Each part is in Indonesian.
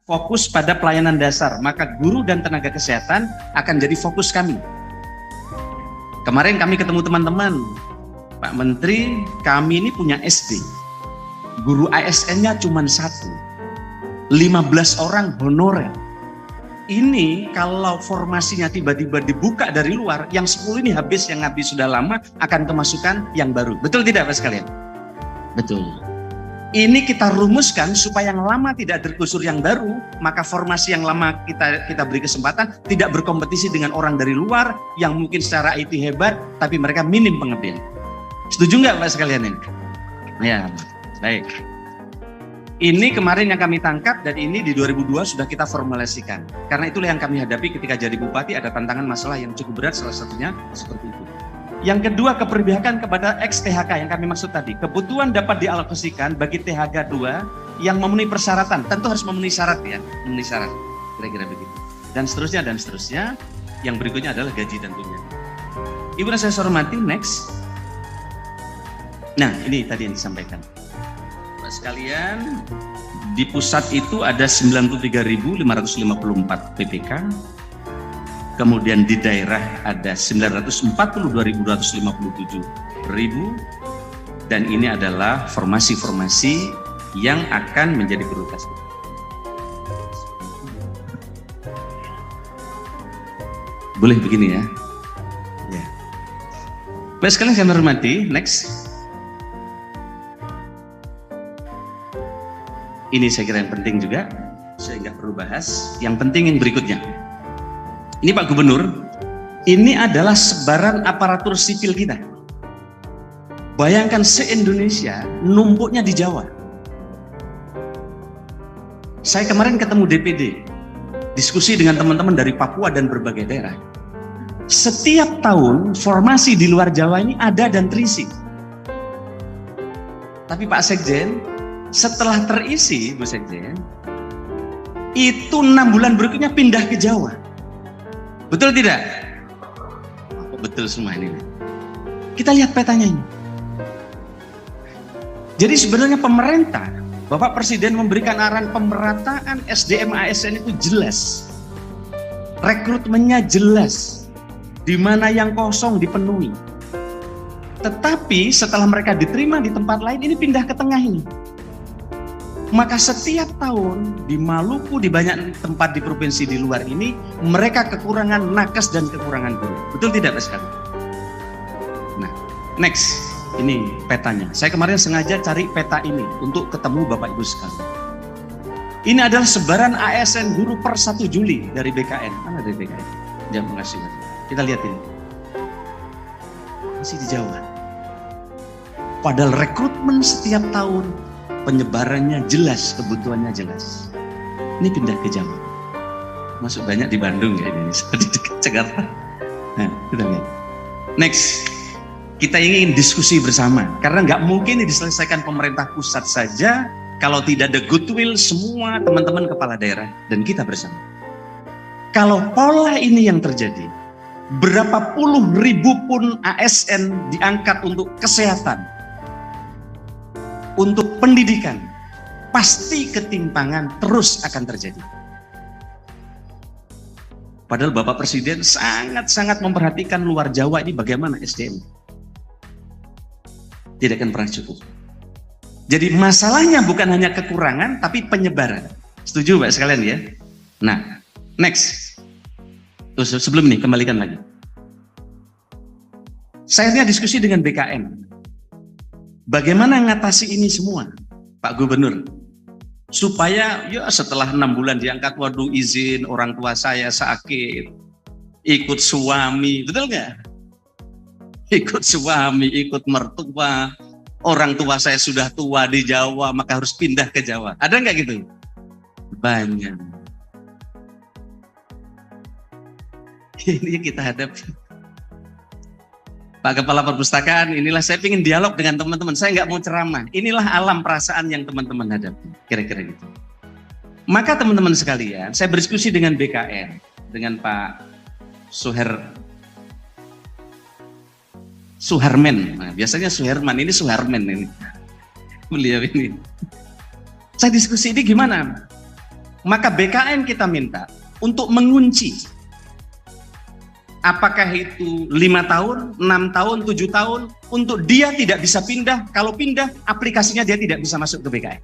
fokus pada pelayanan dasar, maka guru dan tenaga kesehatan akan jadi fokus kami. Kemarin kami ketemu teman-teman, Pak Menteri, kami ini punya SD, guru ASN-nya cuma 1, 15 orang honorer. Ini kalau formasinya tiba-tiba dibuka dari luar, yang 10 ini habis, yang habis sudah lama akan kemasukan yang baru. Betul tidak Pak sekalian? Betul. Ini kita rumuskan supaya yang lama tidak tergusur yang baru, maka formasi yang lama kita beri kesempatan tidak berkompetisi dengan orang dari luar yang mungkin secara IT hebat, tapi mereka minim pengabdian. Setuju nggak Pak sekalian ini? Ya, baik. Ini kemarin yang kami tangkap dan ini di 2002 sudah kita formulasikan. Karena itulah yang kami hadapi ketika jadi bupati, ada tantangan masalah yang cukup berat, salah satunya seperti itu. Yang kedua, keberpihakan kepada ex-THK yang kami maksud tadi. Kebutuhan dapat dialokasikan bagi THK 2 yang memenuhi persyaratan. Tentu harus memenuhi syarat ya, memenuhi syarat. Kira-kira begitu. Dan seterusnya, dan seterusnya. Yang berikutnya adalah gaji tentunya. Ibu dan saya hormati, next. Nah, ini tadi yang disampaikan. Bapak sekalian, di pusat itu ada 93.554 PPK. Kemudian di daerah ada 942.257 dan ini adalah formasi-formasi yang akan menjadi prioritas. Boleh begini ya? Ya. Baik sekalian saya hormati, next. Ini saya kira yang penting juga, saya nggak perlu bahas. Yang penting yang berikutnya. Ini Pak Gubernur, ini adalah sebaran aparatur sipil kita. Bayangkan se-Indonesia numpuknya di Jawa. Saya kemarin ketemu DPD, diskusi dengan teman-teman dari Papua dan berbagai daerah. Setiap tahun formasi di luar Jawa ini ada dan terisi. Tapi Pak Sekjen, setelah terisi, Bu Sekjen, itu 6 bulan berikutnya pindah ke Jawa. Betul tidak? Oh, betul semua ini. Kita lihat petanya ini. Jadi sebenarnya pemerintah, Bapak Presiden memberikan arahan pemerataan SDM ASN itu jelas. Rekrutmennya jelas. Di mana yang kosong dipenuhi. Tetapi setelah mereka diterima di tempat lain, ini pindah ke tengah ini. Maka setiap tahun di Maluku, di banyak tempat di provinsi di luar ini, mereka kekurangan nakes dan kekurangan guru. Betul tidak Pak sekali? Nah, next, ini petanya. Saya kemarin sengaja cari peta ini untuk ketemu Bapak Ibu sekalian. Ini adalah sebaran ASN guru per 1 Juli dari BKN. Mana dari BKN? Jangan mengasih. Kita lihat ini. Masih di Jawa. Padahal rekrutmen setiap tahun, penyebarannya jelas, kebutuhannya jelas. Ini pindah ke Jawa. Masuk banyak di Bandung ya ini, di dekat Jakarta. Nah, kita lihat. Next, kita ingin diskusi bersama. Karena nggak mungkin ini diselesaikan pemerintah pusat saja kalau tidak ada goodwill semua teman-teman kepala daerah dan kita bersama. Kalau pola ini yang terjadi, berapa puluh ribu pun ASN diangkat untuk kesehatan, untuk pendidikan, pasti ketimpangan terus akan terjadi. Padahal Bapak Presiden sangat-sangat memperhatikan luar Jawa ini bagaimana SDM. Tidak akan pernah cukup. Jadi masalahnya bukan hanya kekurangan, tapi penyebaran. Setuju Pak sekalian ya? Nah, next. Terus sebelum ini, kembalikan lagi. Saya diskusi dengan BKN. Bagaimana mengatasi ini semua, Pak Gubernur? Supaya ya setelah 6 bulan diangkat, waduh izin orang tua saya sakit, ikut suami, betul nggak? Ikut suami, ikut mertua, orang tua saya sudah tua di Jawa, maka harus pindah ke Jawa. Ada nggak gitu? Banyak. Ini kita hadapi. Pak Kepala Perpustakaan, inilah saya ingin dialog dengan teman-teman. Saya nggak mau ceramah. Inilah alam perasaan yang teman-teman hadapi. Kira-kira gitu. Maka teman-teman sekalian, saya berdiskusi dengan BKN, dengan Pak Suherman. Nah, biasanya Suherman, ini Suherman ini. Beliau ini. Saya diskusi ini gimana? Maka BKN kita minta untuk mengunci. Apakah itu 5 tahun, 6 tahun, 7 tahun, untuk dia tidak bisa pindah. Kalau pindah, aplikasinya dia tidak bisa masuk ke BKN.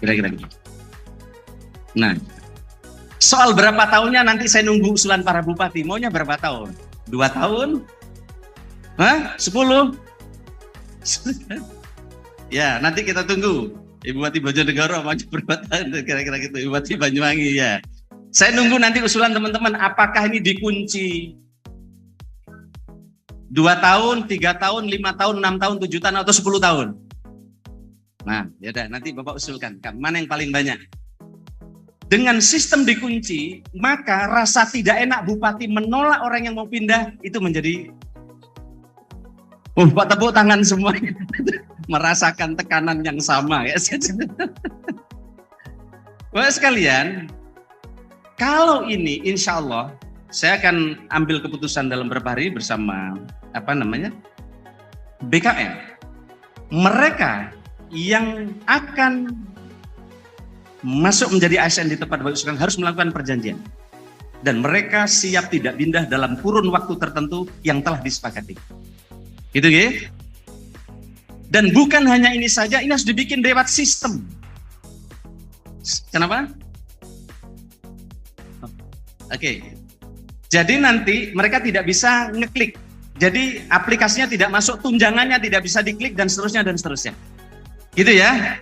Kira-kira gitu. Nah, soal berapa tahunnya nanti saya nunggu usulan para bupati. Maunya berapa tahun? 2 tahun? Hah? 10? Ya, nanti kita tunggu. Ibu Bupati Bojonegoro mau berapa tahun? Kira-kira gitu. Ibu Bupati Banyuwangi, ya. Saya nunggu nanti usulan teman-teman, apakah ini dikunci 2 tahun, 3 tahun, 5 tahun, 6 tahun, 7 tahun, atau 10 tahun? Nah, yaudah, nanti Bapak usulkan, mana yang paling banyak? Dengan sistem dikunci, maka rasa tidak enak bupati menolak orang yang mau pindah, itu menjadi, Pak tepuk tangan semua, merasakan tekanan yang sama. Ya. Bapak sekalian, kalau ini insya Allah saya akan ambil keputusan dalam beberapa hari bersama BKN. Mereka yang akan masuk menjadi ASN di tempat Bapak usulkan harus melakukan perjanjian. Dan mereka siap tidak pindah dalam kurun waktu tertentu yang telah disepakati. Gitu ya. Dan bukan hanya ini saja, ini harus dibikin lewat sistem. Kenapa? Oke, jadi nanti mereka tidak bisa ngeklik. Jadi aplikasinya tidak masuk, tunjangannya tidak bisa diklik, dan seterusnya dan seterusnya. Gitu ya.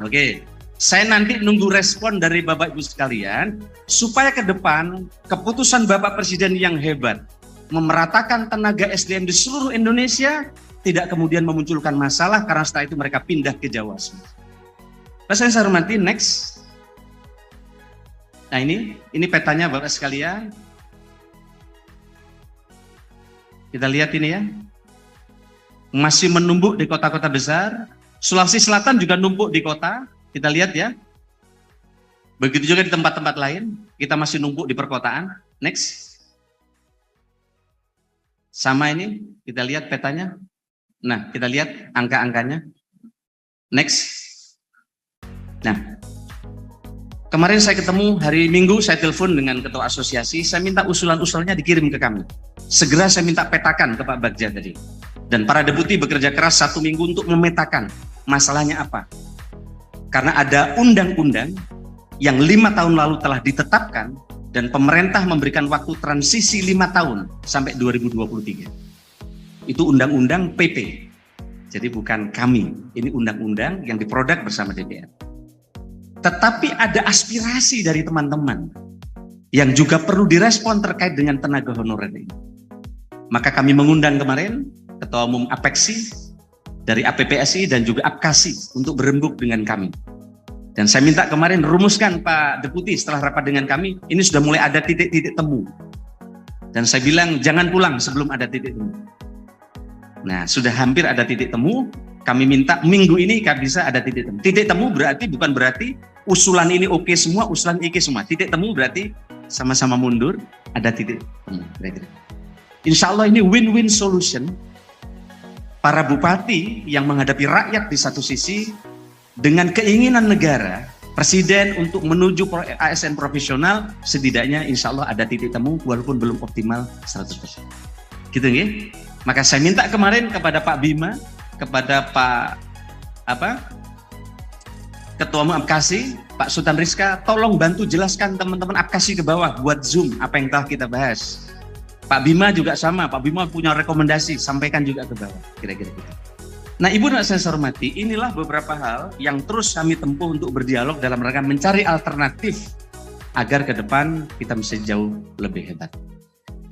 Oke, saya nanti nunggu respon dari Bapak Ibu sekalian supaya ke depan keputusan Bapak Presiden yang hebat memeratakan tenaga SDM di seluruh Indonesia tidak kemudian memunculkan masalah karena setelah itu mereka pindah ke Jawa. Saya hormati, next. Nah ini petanya Bapak sekalian. Kita lihat ini ya. Masih menumpuk di kota-kota besar. Sulawesi Selatan juga numpuk di kota. Kita lihat ya. Begitu juga di tempat-tempat lain. Kita masih numpuk di perkotaan. Next. Sama ini. Kita lihat petanya. Nah, kita lihat angka-angkanya. Next. Nah. Kemarin saya ketemu hari Minggu, saya telepon dengan ketua asosiasi, saya minta usulan-usulnya dikirim ke kami. Segera saya minta petakan ke Pak Bagja tadi. Dan para deputi bekerja keras 1 minggu untuk memetakan masalahnya apa. Karena ada undang-undang yang 5 tahun lalu telah ditetapkan dan pemerintah memberikan waktu transisi 5 tahun sampai 2023. Itu undang-undang PP. Jadi bukan kami, ini undang-undang yang diproduk bersama DPR. Tetapi ada aspirasi dari teman-teman yang juga perlu direspon terkait dengan tenaga honorer ini. Maka kami mengundang kemarin Ketua Umum APEKSI dari APPSI dan juga APKASI untuk berembuk dengan kami. Dan saya minta kemarin rumuskan Pak Deputi setelah rapat dengan kami, ini sudah mulai ada titik-titik temu. Dan saya bilang jangan pulang sebelum ada titik temu. Nah, sudah hampir ada titik temu. Kami minta minggu ini bisa ada titik temu. Titik temu bukan berarti usulan ini oke semua, usulan oke semua. Titik temu berarti sama-sama mundur, ada titik temu. Insya Allah ini win-win solution. Para bupati yang menghadapi rakyat di satu sisi, dengan keinginan negara, Presiden untuk menuju ASN profesional, setidaknya insya Allah ada titik temu walaupun belum optimal 100%. Gitu ya. Maka saya minta kemarin kepada Pak Bima, kepada Pak Ketua Umum APKASI, Pak Sultan Rizka, tolong bantu jelaskan teman-teman APKASI ke bawah buat Zoom apa yang telah kita bahas. Pak Bima juga sama, Pak Bima punya rekomendasi, sampaikan juga ke bawah, kira-kira gitu. Nah, Ibu dan saya hormati, inilah beberapa hal yang terus kami tempuh untuk berdialog dalam rangka mencari alternatif agar ke depan kita bisa jauh lebih hebat.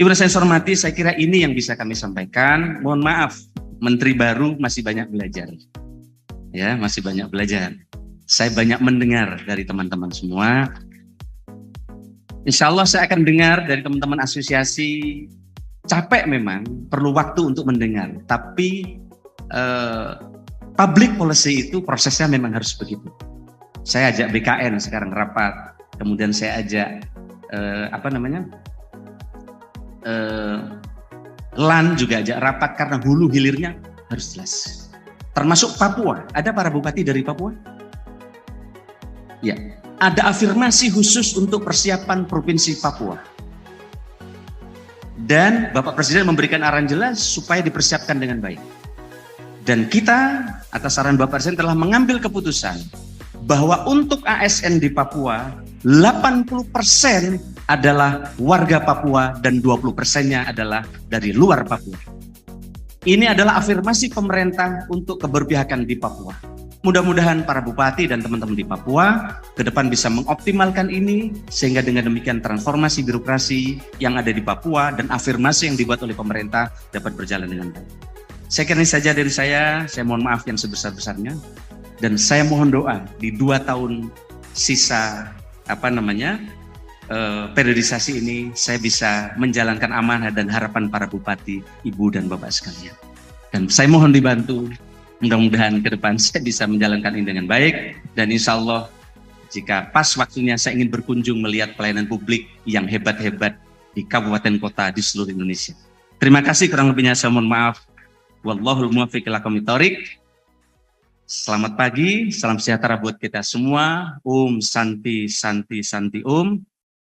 Ibu dan saya hormati, saya kira ini yang bisa kami sampaikan. Mohon maaf, Menteri baru masih banyak belajar. Ya, masih banyak belajar. Saya banyak mendengar dari teman-teman semua. Insya Allah saya akan dengar dari teman-teman asosiasi. Capek memang, perlu waktu untuk mendengar. Tapi public policy itu prosesnya memang harus begitu. Saya ajak BKN sekarang rapat. Kemudian saya ajak LAN juga ajak rapat karena hulu hilirnya harus jelas. Termasuk Papua. Ada para bupati dari Papua? Ya, ada afirmasi khusus untuk persiapan Provinsi Papua. Dan Bapak Presiden memberikan arahan jelas supaya dipersiapkan dengan baik. Dan kita atas saran Bapak Presiden telah mengambil keputusan bahwa untuk ASN di Papua 80% adalah warga Papua dan 20%-nya adalah dari luar Papua. Ini adalah afirmasi pemerintah untuk keberpihakan di Papua. Mudah-mudahan para bupati dan teman-teman di Papua ke depan bisa mengoptimalkan ini sehingga dengan demikian transformasi birokrasi yang ada di Papua dan afirmasi yang dibuat oleh pemerintah dapat berjalan dengan baik. Saya kira ini saja dari saya mohon maaf yang sebesar-besarnya dan saya mohon doa di 2 tahun sisa periodisasi ini saya bisa menjalankan amanah dan harapan para bupati, ibu dan bapak sekalian. Dan saya mohon dibantu. Mudah-mudahan ke depan saya bisa menjalankan ini dengan baik dan insya Allah jika pas waktunya saya ingin berkunjung melihat pelayanan publik yang hebat-hebat di kabupaten kota di seluruh Indonesia. Terima kasih, kurang lebihnya saya mohon maaf. Wallahul muwaffiq ila aqwamit thoriq. Selamat pagi, salam sejahtera buat kita semua. Om Santi Santi Santi Om.